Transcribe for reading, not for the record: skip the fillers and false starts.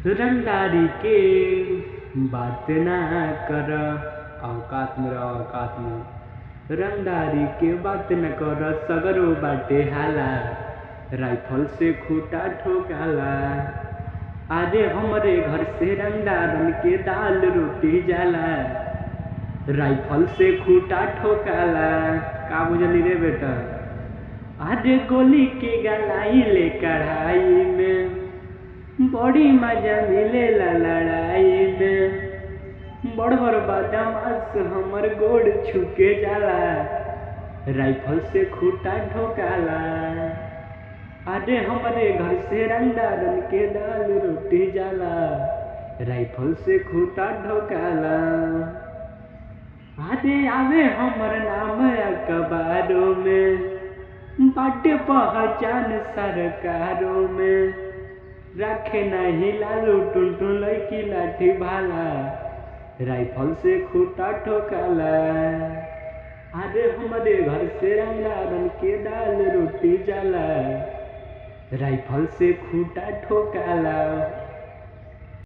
रंगदारी के बात ना कर, औकात में रह औकात में। रंगदारी के बात न कर, सगरो बाटे हाला, राइफल से खूटा ठोकाला। अरे हमरे घर से रंगदारन के दाल रोटी जाला, राइफल से खूटा ठोकाला। का बुझली रे बेटा? अरे गोली के गलाई ले कढ़ाई में, बड़ी मजा मिलेला लड़ाई में। बड़ बड़ बदमाश हमर गोड़ छुके जाला, राइफल से खूटा ठोकाला। अरे हमरे घर से रंगदारन के दाल रोटी जाला, राइफल से खूटा ठोकाला। अरे आवे हमर नाम अखबारों में, बाटे पहचान सरकारों में। रखे नहीं लालू टुनटुन लड़की लाठी भाला, राइफल से खूटा ठोकाला। अरे हमरे घर से रंगदारन के दाल रोटी जाला, राइफल से खूटा ठोकाला।